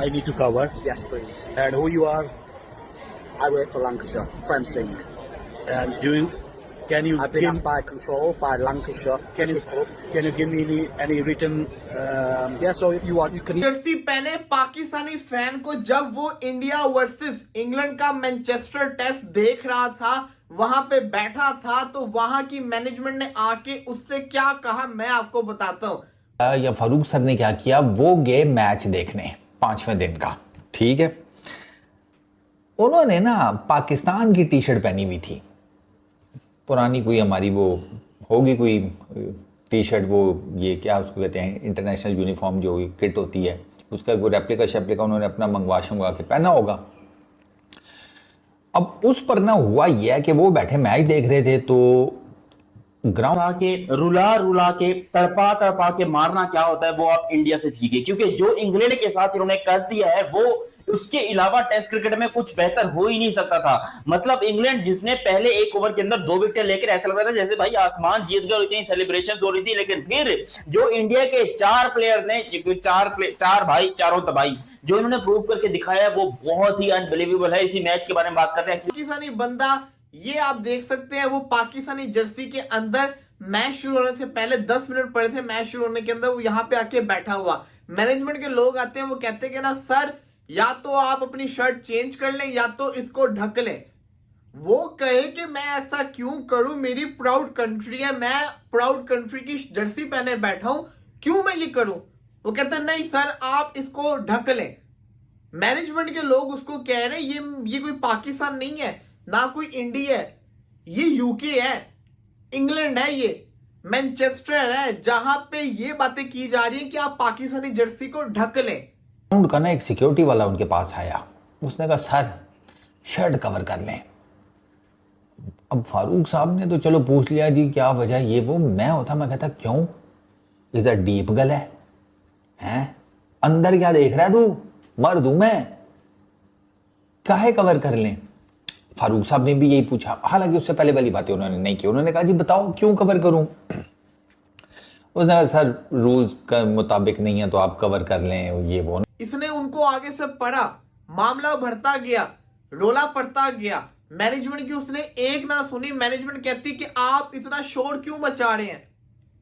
I need to cover. Yes, please. And who you are? I work for Lancashire, Prem Singh. And can you I've been give asked by Control, by Lancashire. can you give me any written? Yeah, so if you want, you can. Jersey पहने Pakistani fan को जब वो India versus England का Manchester test देख रहा था, वहां पे बैठा था, तो वहां की मैनेजमेंट ने आके उससे क्या कहा मैं आपको बताता हूं। या फारूक सर ने क्या किया, वो गए मैच देखने 5वें दिन का, ठीक है। उन्होंने ना पाकिस्तान की टी शर्ट पहनी हुई थी, पुरानी कोई हमारी वो होगी कोई टी शर्ट, वो ये क्या उसको कहते हैं इंटरनेशनल यूनिफॉर्म जो किट होती है, उसका कोई रेप्लिका उन्होंने अपना मंगवा के पहना होगा। अब उस पर ना हुआ यह है कि वो बैठे मैच देख रहे थे, तो ग्राउंड के रुला के तड़पा के मारना क्या होता है वो आप इंडिया से सीखे, क्योंकि जो इंग्लैंड के साथ इन्होंने कर दिया है वो उसके अलावा टेस्ट क्रिकेट में कुछ बेहतर हो ही नहीं सकता था। मतलब इंग्लैंड जिसने पहले एक ओवर के अंदर 2 विकेट लेकर ऐसा लग रहा था जैसे भाई आसमान जीत गया, इतनी सेलिब्रेशन हो रही थी, लेकिन फिर जो इंडिया के 4 प्लेयर ने चार भाई चारों तबाही जो इन्होंने प्रूव करके दिखाया वो बहुत ही अनबिलीवेबल है। इसी मैच के बारे में बात करते हैं। पाकिस्तानी बंदा ये आप देख सकते हैं, वो पाकिस्तानी जर्सी के अंदर मैच शुरू होने से पहले 10 मिनट पड़े थे, मैच शुरू होने के अंदर वो यहाँ पे आके बैठा हुआ। मैनेजमेंट के लोग आते हैं, वो कहते हैं कि ना सर या तो आप अपनी शर्ट चेंज कर लें या तो इसको ढक लें। वो कहे कि मैं ऐसा क्यों करूं, मेरी प्राउड कंट्री है, मैं प्राउड कंट्री की जर्सी पहने बैठा हूं, क्यों मैं ये करूं। वो कहते हैं नहीं सर आप इसको ढक लें। मैनेजमेंट के लोग उसको कह रहे हैं ये कोई पाकिस्तान नहीं है, ना कोई इंडिया है, ये यूके है, इंग्लैंड है, ये मैनचेस्टर है, जहां पे ये बातें की जा रही है कि आप पाकिस्तानी जर्सी को ढक लें। का ना एक सिक्योरिटी वाला उनके पास आया, उसने कहा सर शर्ट कवर कर लें। अब फारूक साहब ने तो चलो पूछ लिया जी क्या वजह, ये वो। मैं होता मैं कहता क्यों, इज अ डीप गल है अंदर क्या देख रहा है तू, मर दूं मैं, काहे कवर कर लें। फारूक साहब ने भी यही पूछा, हालांकि उससे पहले वाली बातें उन्होंने नहीं की। उन्होंने कहा जी बताओ क्यों कवर करूं। उसने कहा सर रूल्स के मुताबिक नहीं है तो आप कवर कर लें, ये वो। इसने उनको आगे से पढ़ा, मामला बढ़ता गया, रोला पड़ता गया। मैनेजमेंट की उसने एक ना सुनी। मैनेजमेंट कहती कि आप इतना शोर क्यों मचा रहे हैं।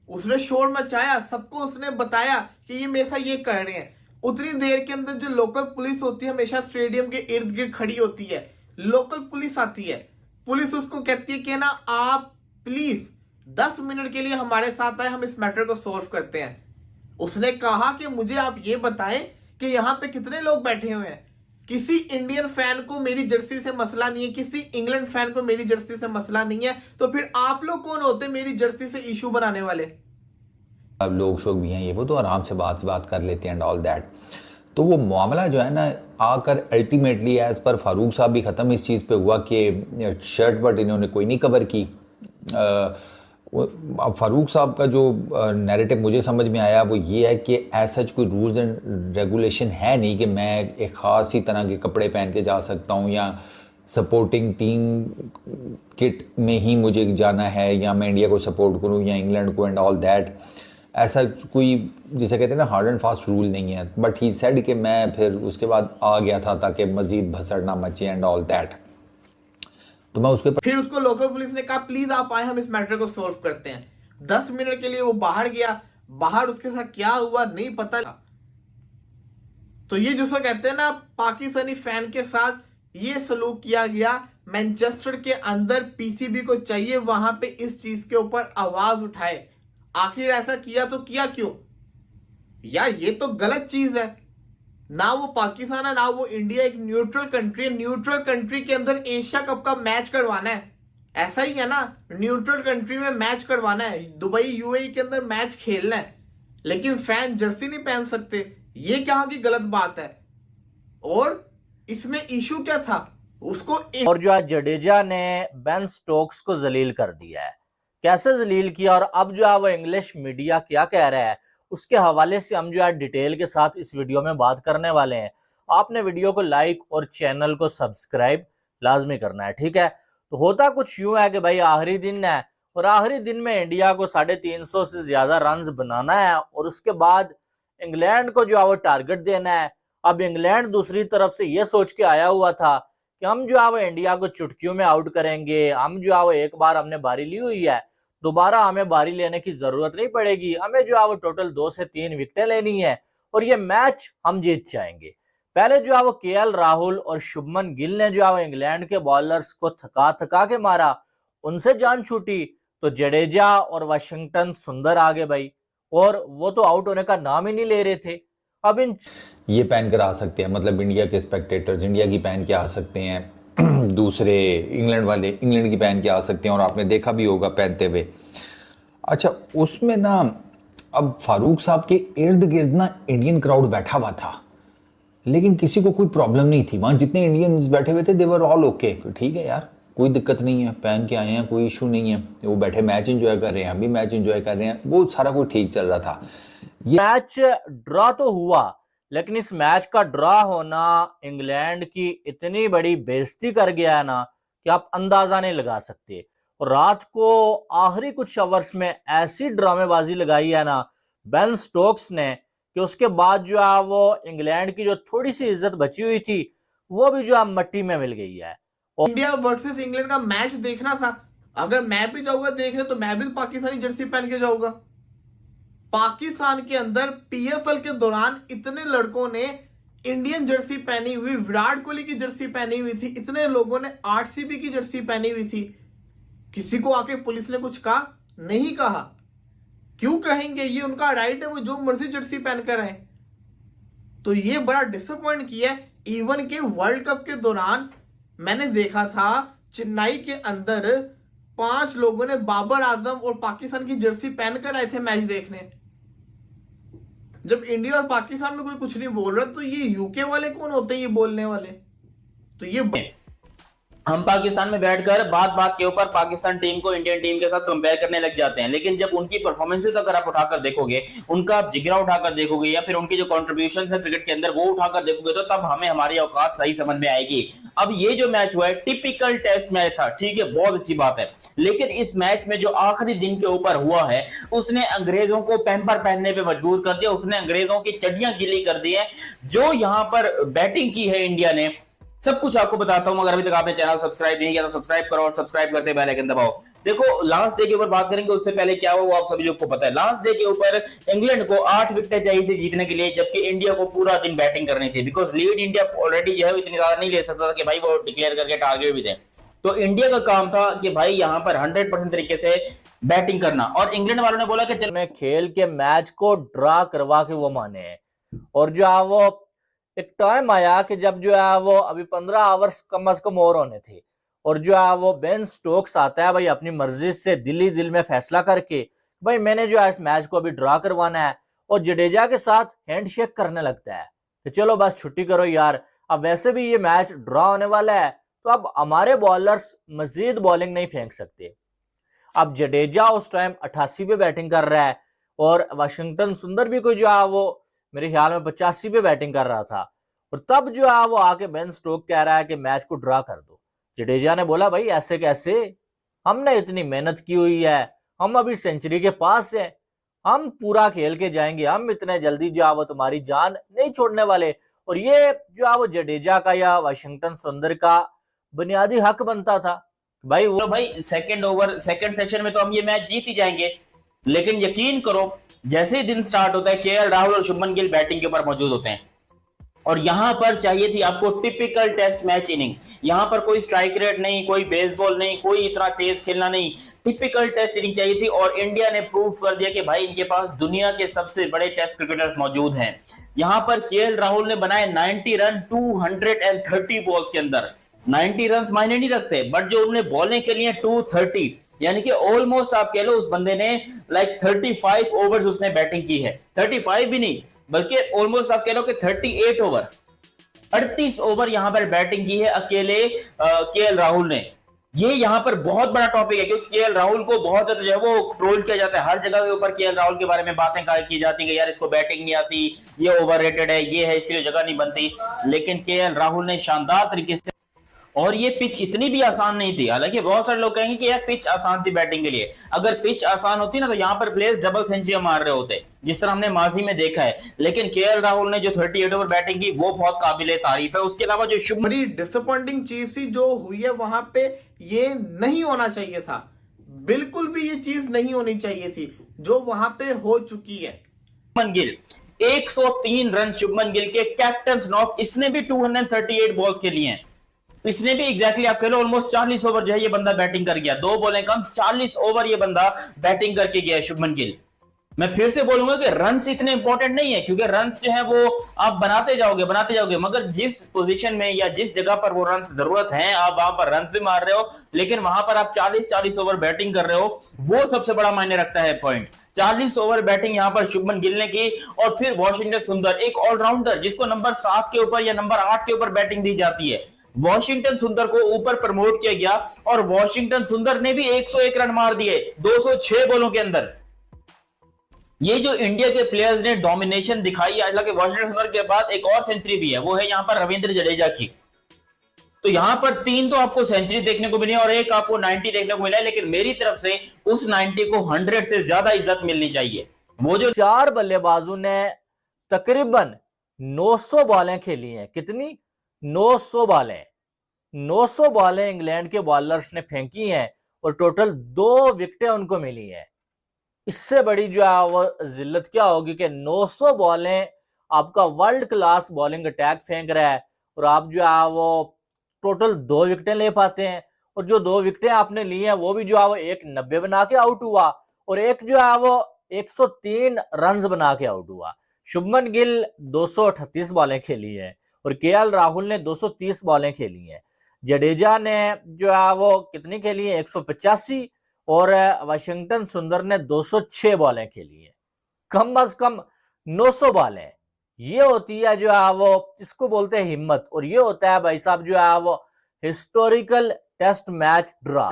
उसने शोर मचाया, सबको उसने बताया कि ये मेरे साथ ये कर रहे हैं। उतनी देर के अंदर जो लोकल पुलिस होती है हमेशा स्टेडियम के इर्द गिर्द खड़ी होती है, लोकल पुलिस आती है। पुलिस उसको कहती है कि ना आप प्लीज 10 मिनट के लिए हमारे साथ आए, हम इस मैटर को सॉल्व करते हैं। उसने कहा कि मुझे आप ये बताएं कि यहाँ पे कितने लोग बैठे हुए हैं। किसी इंडियन फैन को मेरी जर्सी से मसला नहीं है, किसी इंग्लैंड फैन को मेरी जर्सी से मसला नहीं है, तो फिर आप लोग कौन होते मेरी जर्सी से इशू बनाने वाले। अब लोग शोक भी हैं ये वो, तो आराम से बात कर लेते हैं एंड ऑल दैट। तो वो मामला जो है ना आकर अल्टीमेटली एज पर फारूक साहब भी ख़त्म इस चीज़ पे हुआ कि शर्ट वर्ट इन्होंने कोई नहीं कवर की। अब फारूक साहब का जो नैरेटिव मुझे समझ में आया वो ये है कि ऐसा कोई रूल्स एंड रेगुलेशन है नहीं कि मैं एक ख़ास ही तरह के कपड़े पहन के जा सकता हूँ या सपोर्टिंग टीम किट में ही मुझे जाना है या मैं इंडिया को सपोर्ट करूँ या इंग्लैंड को एंड ऑल दैट। ऐसा कोई जिसे कहते हैं ना हार्ड एंड फास्ट रूल नहीं है। बट ही सेड कि मैं फिर उसके बाद आ गया था ताकि मज़ीद भसड़ ना मचे एंड ऑल दैट। तो मैं उसके फिर उसको लोकल पुलिस ने कहा प्लीज आप आए, हम इस मैटर को सॉल्व करते हैं। 10 मिनट के लिए वो बाहर गया, बाहर उसके साथ क्या हुआ नहीं पता। तो ये जिसको कहते हैं ना पाकिस्तानी फैन के साथ ये सलूक किया गया। मैनचेस्टर के अंदर पीसीबी को चाहिए वहां पे इस चीज के ऊपर आवाज उठाए। आखिर ऐसा किया तो किया क्यों यार, ये तो गलत चीज है। ना वो पाकिस्तान है ना वो इंडिया, एक न्यूट्रल कंट्री है। न्यूट्रल कंट्री के अंदर एशिया कप का मैच करवाना है, ऐसा ही है ना। न्यूट्रल कंट्री में मैच करवाना है, दुबई यूएई के अंदर मैच खेलना है, लेकिन फैन जर्सी नहीं पहन सकते। ये क्या की गलत बात है। और इसमें इशू क्या था उसको और जो आज जडेजा ने बेन स्टोक्स को जलील कर दिया है, कैसे जलील किया और अब जो है वो इंग्लिश मीडिया क्या कह रहा है उसके हवाले से हम जो है डिटेल के साथ इस वीडियो में बात करने वाले हैं। आपने वीडियो को लाइक और चैनल को सब्सक्राइब लाजमी करना है, ठीक है। तो होता कुछ यूं है कि भाई आखिरी दिन है और आखिरी दिन में इंडिया को 350 से ज्यादा रन बनाना है और उसके बाद इंग्लैंड को जो है वो टारगेट देना है अब इंग्लैंड दूसरी तरफ से यह सोच के आया हुआ था कि हम जो है वो इंडिया को चुटकियों में आउट करेंगे, हम जो है वो एक बार हमने बारी ली हुई है, दोबारा हमें बारी लेने की जरूरत नहीं पड़ेगी, हमें जो है वो टोटल 2 से 3 विकेटें लेनी है और ये मैच हम जीत जाएंगे। पहले जो है वो केएल राहुल और शुभमन गिल ने जो है वो इंग्लैंड के बॉलर्स को थका थका के मारा, उनसे जान छूटी, तो जडेजा और वाशिंगटन सुंदर आगे भाई, और वो तो आउट होने का नाम ही नहीं ले रहे थे। अब इन ये पहन कर आ सकते हैं, मतलब इंडिया के स्पेक्टेटर्स इंडिया की पहन के आ सकते हैं, दूसरे इंग्लैंड वाले इंग्लैंड की पहन के आ सकते हैं, और आपने देखा भी होगा पहनते हुए। अच्छा, उसमें ना अब फारूक साहब के इर्द गिर्द ना इंडियन क्राउड बैठा हुआ था, लेकिन किसी को कोई प्रॉब्लम नहीं थी। वहाँ जितने इंडियंस बैठे हुए थे दे वर ऑल ओके, ठीक है यार, कोई दिक्कत नहीं है, पहन के आए हैं, कोई इशू नहीं है, वो बैठे मैच एंजॉय कर रहे हैं, हम भी मैच एंजॉय कर रहे हैं, वो सारा कुछ ठीक चल रहा था। मैच ड्रॉ तो हुआ, लेकिन इस मैच का ड्रॉ होना इंग्लैंड की इतनी बड़ी बेइज्जती कर गया है ना कि आप अंदाजा नहीं लगा सकते। और रात को आखिरी कुछ आवर्स में ऐसी ड्रामेबाजी लगाई है ना बेन स्टोक्स ने कि उसके बाद जो है वो इंग्लैंड की जो थोड़ी सी इज्जत बची हुई थी वो भी जो है मट्टी में मिल गई है। इंडिया वर्सेस इंग्लैंड का मैच देखना था, अगर मैं भी जाऊंगा देखने तो मैं भी पाकिस्तानी जर्सी पहन के जाऊंगा। पाकिस्तान के अंदर पीएसएल के दौरान इतने लड़कों ने इंडियन जर्सी पहनी हुई, विराट कोहली की जर्सी पहनी हुई थी, इतने लोगों ने आरसीबी की जर्सी पहनी हुई थी, किसी को आके पुलिस ने कुछ कहा? नहीं कहा। क्यों कहेंगे? ये उनका राइट है, वो जो मर्जी जर्सी पहन कर आए। तो ये बड़ा डिसअपॉइंट किया। इवन के वर्ल्ड कप के दौरान मैंने देखा था चेन्नई के अंदर 5 लोगों ने बाबर आजम और पाकिस्तान की जर्सी पहनकर आए थे मैच देखने। जब इंडिया और पाकिस्तान में कोई कुछ नहीं बोल रहा तो ये यूके वाले कौन होते हैं ये बोलने वाले? तो ये हम पाकिस्तान में बैठकर बात बात के ऊपर पाकिस्तान टीम को इंडियन टीम के साथ कंपेयर करने लग जाते हैं, लेकिन जब उनकी परफॉर्मेंसेस अगर आप उठाकर देखोगे, उनका आप जिगरा उठाकर देखोगे, या फिर उनकी जो कंट्रीब्यूशन है क्रिकेट के अंदर वो उठाकर देखोगे, तो तब हमें हमारी औकात सही समझ में आएगी। अब ये जो मैच हुआ है टिपिकल टेस्ट मैच था, ठीक है, बहुत अच्छी बात है, लेकिन इस मैच में जो आखिरी दिन के ऊपर हुआ है उसने अंग्रेजों को पैंपर पहनने पे मजबूर कर दिया, उसने अंग्रेजों की चड्डियां गीली कर दी है। जो यहां पर बैटिंग की है इंडिया ने, सब कुछ आपको बताता हूं। अगर अभी तक आपने चैनल सब्सक्राइब नहीं किया तो सब्सक्राइब करो और सब्सक्राइब करते बेल आइकन दबाओ। देखो, लास्ट डे के ऊपर बात करेंगे, उससे पहले क्या हुआ वो आप सभी लोग को पता है। लास्ट डे के ऊपर इंग्लैंड को 8 विकेटें चाहिए थी जीतने के लिए, जबकि इंडिया को पूरा दिन बैटिंग करनी थी, बिकॉज लीड इंडिया ऑलरेडी जो है इतनी ज्यादा नहीं ले सकता था कि भाई वो डिक्लेयर करके टारगेट भी दें। तो इंडिया का काम था कि भाई यहां पर 100% तरीके से बैटिंग करना, और इंग्लैंड वालों ने बोला कि चल खेल के मैच को ड्रा करवा के वो माने। और जो है वो एक टाइम आया कि जब जो है वो अभी 15 आवर्स कम से कम और होने थे, और जो है वो बेन स्टोक्स आता है भाई अपनी मर्जी से दिल में फैसला करके भाई मैंने जो है इस मैच को अभी ड्रा करवाना है, और जडेजा के साथ हैंडशेक करने लगता है कि चलो बस छुट्टी करो यार, अब वैसे भी ये मैच ड्रा होने वाला है, तो अब हमारे बॉलर्स मजीद बॉलिंग नहीं फेंक सकते। अब जडेजा उस टाइम 88 पे बैटिंग कर रहा है, और वाशिंगटन सुंदर भी कोई जो है वो मेरे ख्याल में 85 पे बैटिंग कर रहा था, और तब जो है वो आके बेन स्टोक कह रहा है कि मैच को ड्रा कर दो। जडेजा ने बोला भाई ऐसे कैसे, हमने इतनी मेहनत की हुई है, हम अभी सेंचुरी के पास है, हम पूरा खेल के जाएंगे, हम इतने जल्दी जो है वो तुम्हारी जान नहीं छोड़ने वाले। और ये जो है वो जडेजा का या वाशिंगटन सुंदर का बुनियादी हक बनता था भाई वो भाई सेकंड सेशन में तो हम ये मैच जीत ही जाएंगे, लेकिन यकीन करो जैसे ही दिन स्टार्ट होता है केएल राहुल और शुभमन गिल बैटिंग के ऊपर मौजूद होते हैं, और यहां पर चाहिए थी आपको टिपिकल टेस्ट मैच इनिंग। यहां पर कोई स्ट्राइक रेट नहीं, कोई बेसबॉल नहीं, कोई इतना तेज खेलना नहीं, टिपिकल टेस्ट इनिंग चाहिए थी, और इंडिया ने प्रूव कर दिया कि भाई इनके पास दुनिया के सबसे बड़े टेस्ट क्रिकेटर्स मौजूद हैं। यहां पर केएल राहुल ने बनाए 90 रन 230 बॉल्स के अंदर। 90 रन मायने नहीं रखते, बट जो उन्होंने बॉलिंग के लिए 230, यानी कि ऑलमोस्ट आप कह लो उस बंदे ने लाइक 35 ओवर्स उसने बैटिंग की है, 35 भी नहीं बल्कि ऑलमोस्ट आप कह लो कि 38 ओवर, 38 ओवर यहां पर बैटिंग की है अकेले केएल राहुल ने। ये यहां पर बहुत बड़ा टॉपिक है, क्योंकि केएल राहुल को बहुत जो है वो ट्रोल किया जाता है, हर जगह के ऊपर केएल राहुल के बारे में बातें की जाती है कि यार इसको बैटिंग नहीं आती, ये ओवररेटेड है, ये है, इसकी जगह नहीं बनती। लेकिन केएल राहुल ने शानदार तरीके से और ये पिच इतनी भी आसान नहीं थी। हालांकि बहुत सारे लोग कहेंगे कि यार पिच आसान थी बैटिंग के लिए, अगर पिच आसान होती ना तो यहाँ पर प्लेयर्स डबल सेंचुरी मार रहे होते, जिस तरह हमने माजी में देखा है। लेकिन केएल राहुल ने जो 38 ओवर बैटिंग की वो बहुत काबिले तारीफ है। उसके अलावा जो शुभ बड़ी डिसअपॉइंटिंग चीज थी जो हुई है वहां पे, ये नहीं होना चाहिए था, बिल्कुल भी ये चीज नहीं होनी चाहिए थी जो वहां पे हो चुकी है। शुभमन गिल 103 रन शुभमन गिल के, कैप्टन नॉक, इसने भी 238 बॉल्स खेली हैं। इसने भी एग्जैक्टली आप कह लो ऑलमोस्ट 40 ओवर जो है ये बंदा बैटिंग कर गया, 2 बॉलें कम 40 ओवर ये बंदा बैटिंग करके गया है शुभमन गिल। मैं फिर से बोलूंगा कि रन्स इतने इंपॉर्टेंट नहीं है, क्योंकि रन्स जो है वो आप बनाते जाओगे, मगर जिस पोजीशन में या जिस जगह पर वो रन्स जरूरत है आप वहां पर रन्स भी मार रहे हो, लेकिन वहां पर आप 40 ओवर बैटिंग कर रहे हो, वो सबसे बड़ा मायने रखता है पॉइंट। 40 ओवर बैटिंग यहां पर शुभमन गिल ने की। और फिर वॉशिंगटन सुंदर, एक ऑलराउंडर जिसको नंबर 7 के ऊपर या नंबर 8 के ऊपर बैटिंग दी जाती है, वॉशिंगटन सुंदर को ऊपर प्रमोट किया गया और वॉशिंगटन सुंदर ने भी 101 रन मार दिए 206 बॉलों के अंदर। ये जो इंडिया के प्लेयर्स ने डोमिनेशन दिखाई है, हालांकि वॉशिंगटन सुंदर के बाद एक और सेंचुरी भी है, वो है यहां पर रविंद्र जडेजा की। तो यहां पर 3 तो आपको सेंचुरी देखने को मिली और एक आपको 90 देखने को मिला है, लेकिन मेरी तरफ से उस 90 को 100 से ज्यादा इज्जत मिलनी चाहिए। वो जो 4 बल्लेबाजों ने तकरीबन 900 बॉलें खेली हैं। कितनी? 900 बॉलें। 900 बॉलें इंग्लैंड के बॉलर्स ने फेंकी हैं और टोटल 2 विकेटें उनको मिली हैं। इससे बड़ी जो है वो जिल्लत क्या होगी कि 900 बॉलें आपका वर्ल्ड क्लास बॉलिंग अटैक फेंक रहा है और आप जो है वो टोटल 2 विकेटें ले पाते हैं, और जो 2 विकेटें आपने ली हैं वो भी जो है वो एक 90 बना के आउट हुआ और एक जो है वो 103 रन बना के आउट हुआ। शुभमन गिल 238 बॉलें खेली हैं और केएल राहुल ने 230 बॉलें खेली हैं। जडेजा ने जो है वो कितनी खेली है? 185, और वाशिंगटन सुंदर ने 206 बॉलें खेली हैं। कम अज कम 900 बॉलें। ये होती है जो है वो, इसको बोलते हैं हिम्मत, और ये होता है भाई साहब जो है वो हिस्टोरिकल टेस्ट मैच ड्रा।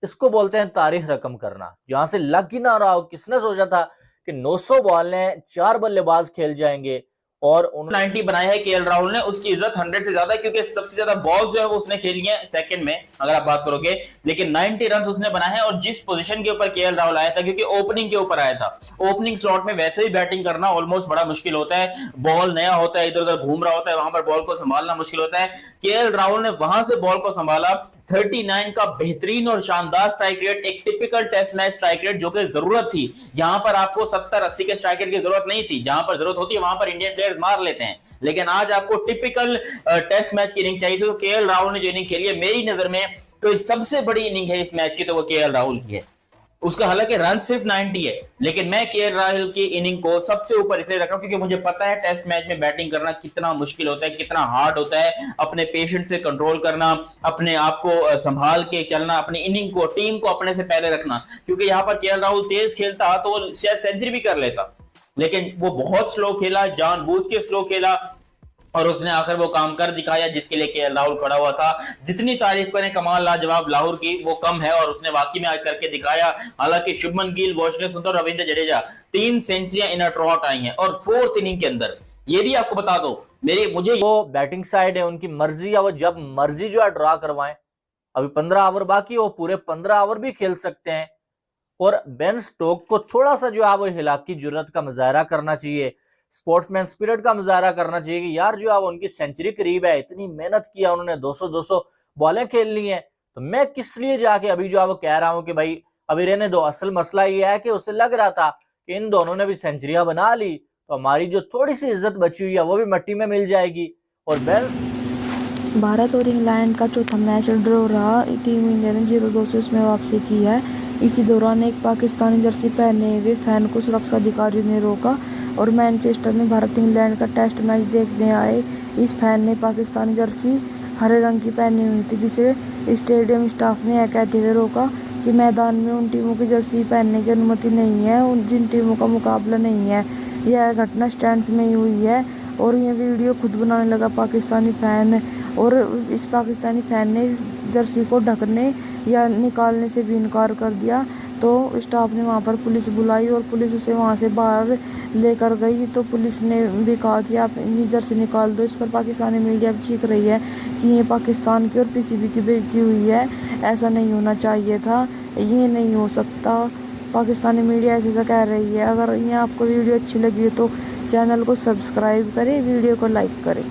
इसको बोलते हैं तारीख रकम करना, जहां से लग ही ना रहा हो। किसने सोचा था कि 900 बॉलें 4 बल्लेबाज खेल जाएंगे और 90 बनाया है केएल राहुल ने, उसकी इज्जत 100 से ज्यादा, क्योंकि सबसे ज्यादा बॉल जो है वो उसने खेली है सेकंड में अगर आप बात करोगे, लेकिन 90 रन उसने बनाए हैं। और जिस पोजीशन के ऊपर केएल राहुल आया था, क्योंकि ओपनिंग के ऊपर आया था, ओपनिंग स्लॉट में वैसे ही बैटिंग करना ऑलमोस्ट बड़ा मुश्किल होता है, बॉल नया होता है, इधर उधर घूम रहा होता है, वहां पर बॉल को संभालना मुश्किल होता है। केएल राहुल ने वहां से बॉल को संभाला, 39 का बेहतरीन और शानदार स्ट्राइक रेट, एक typical test match strike rate जो कि जरूरत थी। यहां पर आपको 70-80 के स्ट्राइक रेट की जरूरत नहीं थी, जहां पर जरूरत होती है वहां पर इंडियन प्लेयर्स मार लेते हैं, लेकिन आज आपको टिपिकल टेस्ट मैच की इनिंग चाहिए थी। तो केएल राहुल ने जो इनिंग खेली है मेरी नजर में तो सबसे बड़ी इनिंग है इस मैच की, तो वो केएल राहुल की है। उसका हालांकि रन सिर्फ 90 है, लेकिन मैं केएल राहुल की इनिंग को सबसे ऊपर इसलिए रख रहा हूं क्योंकि मुझे पता है टेस्ट मैच में बैटिंग करना कितना मुश्किल होता है, कितना हार्ड होता है, अपने पेशेंस पे कंट्रोल करना, अपने आप को संभाल के चलना, अपनी इनिंग को, टीम को अपने से पहले रखना। क्योंकि यहाँ पर केएल राहुल तेज खेलता तो वो शायद सेंचुरी भी कर लेता, लेकिन वो बहुत स्लो खेला, जानबूझ के स्लो खेला, और उसने आखिर वो काम कर दिखाया जिसके लिए केएल राहुल खड़ा हुआ था। जितनी तारीफ करें कमाल लाजवाब लाहौर की वो कम है, और उसने वाकई में आज करके दिखाया। हालांकि शुभमन गिल, वॉशिंगटन सुंदर, रविंद्र जडेजा 3 सेंचुरियां इन अ ट्रॉट आई हैं, और 4th इनिंग के अंदर ये भी आपको बता दो मुझे वो बैटिंग साइड है, उनकी मर्जी है, वो जब मर्जी जो है ड्रा करवाएं। अभी 15 ओवर बाकी, वो पूरे 15 ओवर भी खेल सकते हैं। और बेन स्टोक को थोड़ा सा जो है वो हिलाकी जुर्रत का मुजाहरा करना चाहिए, स्पोर्ट्समैन स्पिरिट का मुजाहरा करना चाहिए कि यार जो है वो उनकी सेंचुरी करीब है, इतनी मेहनत किया उन्होंने, 200 बॉलें खेल ली हैं, तो मैं किस लिए जाके अभी जो है वो कह रहा हूं कि भाई अभी रहने दो। असल मसला ये है कि उसे लग रहा था कि इन दोनों ने भी सेंचुरियां बना ली तो हमारी जो थोड़ी सी इज्जत बची हुई है वो भी मिट्टी में मिल जाएगी। और भारत और इंग्लैंड का चौथा मैच ड्रॉ रहा। टीम इंडिया ने 0-2 से इसमें वापसी की है। इसी दौरान एक पाकिस्तानी जर्सी पहने हुए फैन को सुरक्षा अधिकारियों ने रोका और मैनचेस्टर में भारत इंग्लैंड का टेस्ट मैच देखने आए इस फैन ने पाकिस्तानी जर्सी हरे रंग की पहनी हुई थी, जिसे स्टेडियम स्टाफ ने यह कहते हुए रोका कि मैदान में उन टीमों की जर्सी पहनने की अनुमति नहीं है जिन टीमों का मुकाबला नहीं है। यह घटना स्टैंड्स में ही हुई है और यह वीडियो खुद बनाने लगा पाकिस्तानी फैन, और इस पाकिस्तानी फैन ने इस जर्सी को ढकने या निकालने से भी इनकार कर दिया। तो स्टाफ ने वहाँ पर पुलिस बुलाई और पुलिस उसे वहाँ से बाहर लेकर गई। तो पुलिस ने भी कहा कि आप इन्हें जर्सी निकाल दो। इस पर पाकिस्तानी मीडिया भी चीख रही है कि ये पाकिस्तान की और पीसीबी की बेइज्जती हुई है, ऐसा नहीं होना चाहिए था, ये नहीं हो सकता। पाकिस्तानी मीडिया ऐसे कह रही है। अगर ये आपको वीडियो अच्छी लगी है तो चैनल को सब्सक्राइब करें, वीडियो को लाइक करें।